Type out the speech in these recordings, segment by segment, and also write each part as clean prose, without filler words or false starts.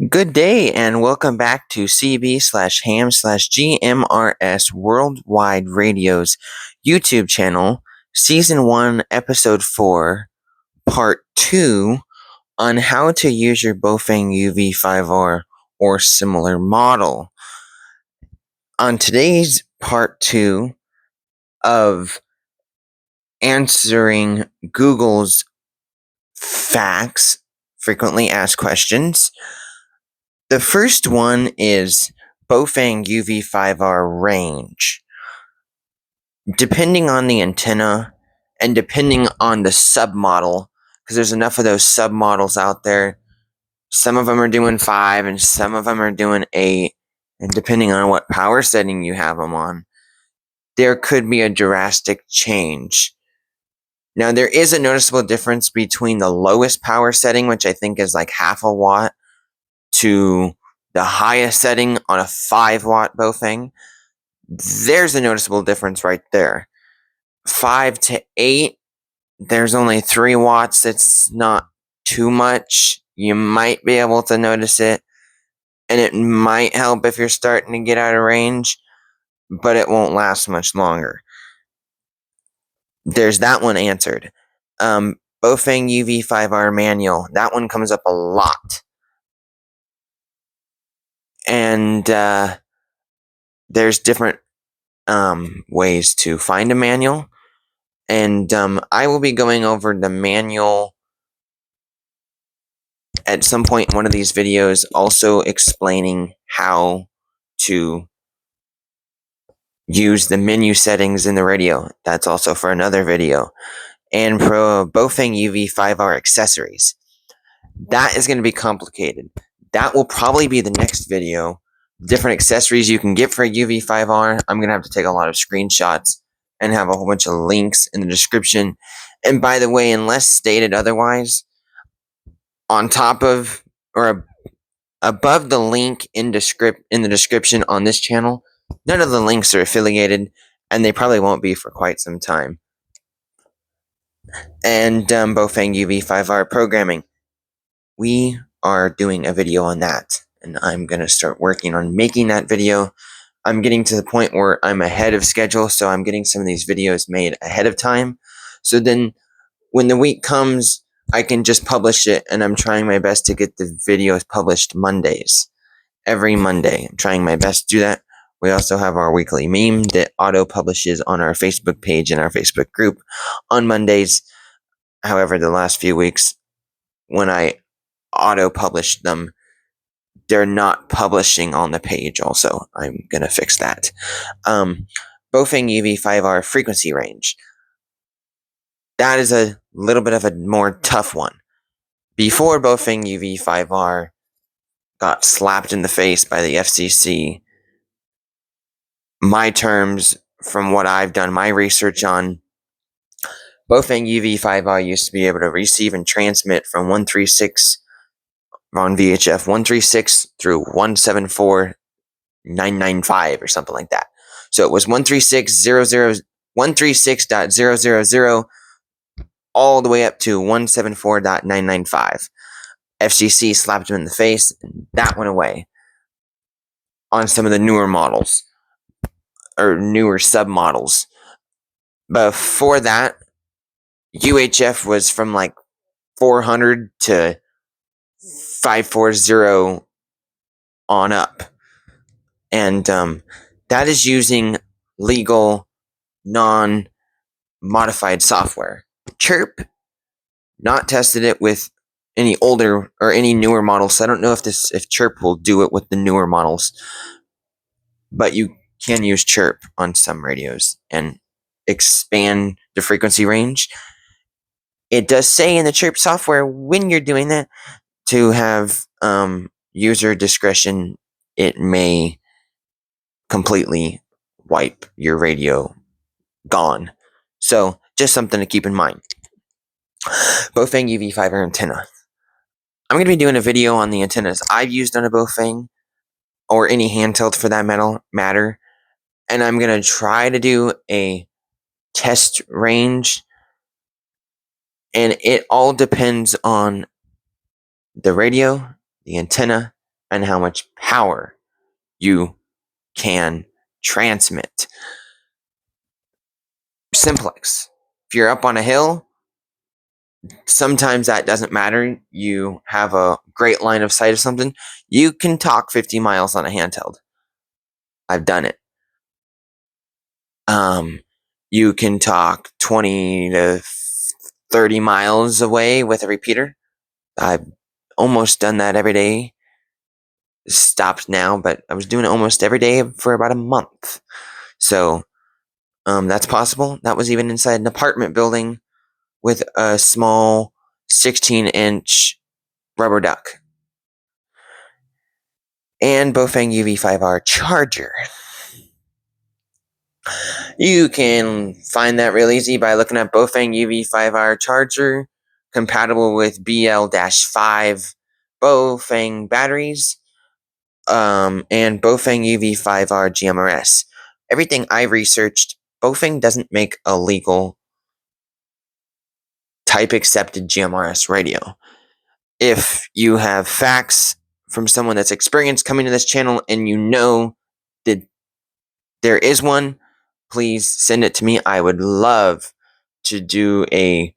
Good day and welcome back to CB/Ham/GMRS Worldwide Radio's YouTube channel, Season 1, Episode 4, Part 2 on how to use your Baofeng UV-5R or similar model. On today's Part 2 of answering Google's facts, frequently asked questions, the first one is Baofeng UV-5R range. Depending on the antenna and depending on the submodel, because there's enough of those submodels out there, some of them are doing 5 and some of them are doing 8, and depending on what power setting you have them on, there could be a drastic change. Now, there is a noticeable difference between the lowest power setting, which I think is like half a watt, to the highest setting on a 5-watt Baofeng. There's a noticeable difference right there. 5 to 8, there's only 3 watts. It's not too much. You might be able to notice it, and it might help if you're starting to get out of range, but it won't last much longer. There's that one answered. Baofeng UV-5R manual, that one comes up a lot. And there's different ways to find a manual. And I will be going over the manual at some point in one of these videos, also explaining how to use the menu settings in the radio. That's also for another video. And for Baofeng UV-5R accessories. That is going to be complicated. That will probably be the next video. Different accessories you can get for a UV-5R. I'm going to have to take a lot of screenshots and have a whole bunch of links in the description. And by the way, unless stated otherwise, on top of or above the link in the description on this channel, none of the links are affiliated, and they probably won't be for quite some time. And Baofeng UV-5R programming. We are doing a video on that, and I'm going to start working on making that video. I'm getting to the point where I'm ahead of schedule, so I'm getting some of these videos made ahead of time. So then when the week comes, I can just publish it, and I'm trying my best to get the videos published Mondays. Every Monday. I'm trying my best to do that. We also have our weekly meme that auto-publishes on our Facebook page and our Facebook group on Mondays. However, the last few weeks, when I auto-published them, they're not publishing on the page also. I'm going to fix that. Baofeng UV-5R frequency range. That is a little bit of a more tough one. Before Baofeng UV-5R got slapped in the face by the FCC, my terms, from what I've done my research on, Baofeng UV-5R used to be able to receive and transmit from 136 on VHF 136 through 174.995 or something like that. So it was 136.000 all the way up to 174.995. FCC slapped him in the face, and that went away on some of the newer models, or newer submodels. Before that, UHF was from like 400 to 540 on up. And that is using legal, non-modified software. Chirp, not tested it with any older or any newer models. So I don't know if Chirp will do it with the newer models. But you can use Chirp on some radios and expand the frequency range. It does say in the Chirp software when you're doing that to have user discretion. It may completely wipe your radio gone. So just something to keep in mind. Baofeng UV-5R antenna. I'm going to be doing a video on the antennas I've used on a Baofeng, or any handheld for that matter. And I'm going to try to do a test range. And it all depends on the radio, the antenna, and how much power you can transmit. Simplex. If you're up on a hill, sometimes that doesn't matter. You have a great line of sight of something. You can talk 50 miles on a handheld. I've done it. You can talk 20 to 30 miles away with a repeater. I've almost done that every day. Stopped now, but I was doing it almost every day for about a month. So, that's possible. That was even inside an apartment building with a small 16-inch rubber duck. And Baofeng UV-5R charger. You can find that real easy by looking at Baofeng UV-5R charger, compatible with BL-5 Baofeng batteries, and Baofeng UV-5R GMRS. Everything I researched, Baofeng doesn't make a legal type-accepted GMRS radio. If you have facts from someone that's experienced coming to this channel and you know that there is one, please send it to me. I would love to do a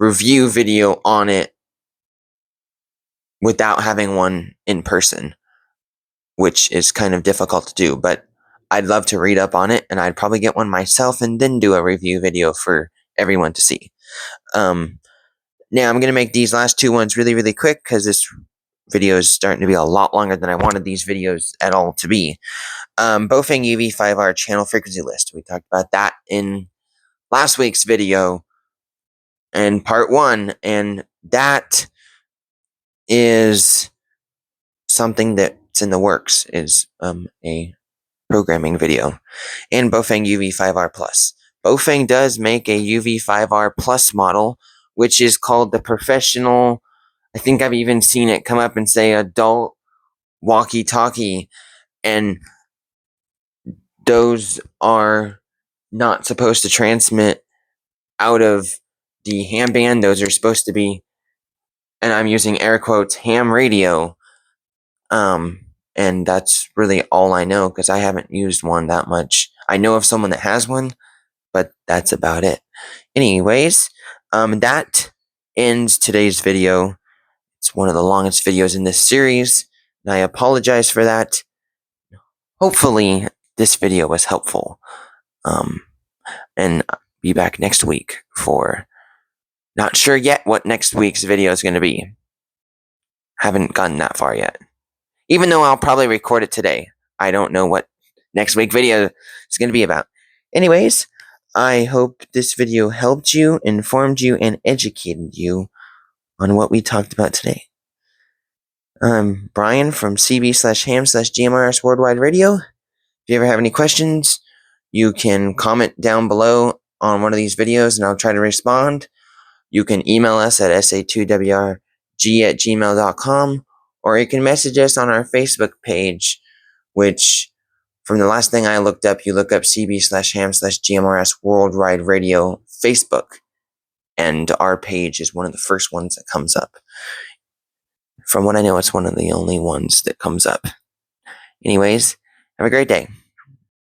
review video on it without having one in person, which is kind of difficult to do, but I'd love to read up on it, and I'd probably get one myself and then do a review video for everyone to see. Now I'm going to make these last two ones really, really quick because this video is starting to be a lot longer than I wanted these videos at all to be. Baofeng UV-5R channel frequency list. We talked about that in last week's video in part 1, and that is something that's in the works, is a programming video. And Baofeng UV-5R Plus. Baofeng does make a UV-5R Plus model, which is called the professional. I think I've even seen it come up and say adult walkie-talkie, and those are not supposed to transmit out of the ham band. Those are supposed to be, and I'm using air quotes, ham radio. And that's really all I know because I haven't used one that much. I know of someone that has one, but that's about it. Anyways, that ends today's video. It's one of the longest videos in this series, and I apologize for that. Hopefully, this video was helpful. And I'll be back next week for not sure yet what next week's video is going to be. Haven't gotten that far yet. Even though I'll probably record it today. I don't know what next week video is going to be about. Anyways, I hope this video helped you, informed you, and educated you on what we talked about today. I'm Brian from CB/ham/GMRS Worldwide Radio. If you ever have any questions, you can comment down below on one of these videos and I'll try to respond. You can email us at sa2wrg@gmail.com, or you can message us on our Facebook page, which, from the last thing I looked up, you look up CB/ham/GMRS Worldwide Radio Facebook, and our page is one of the first ones that comes up. From what I know, it's one of the only ones that comes up. Anyways, have a great day.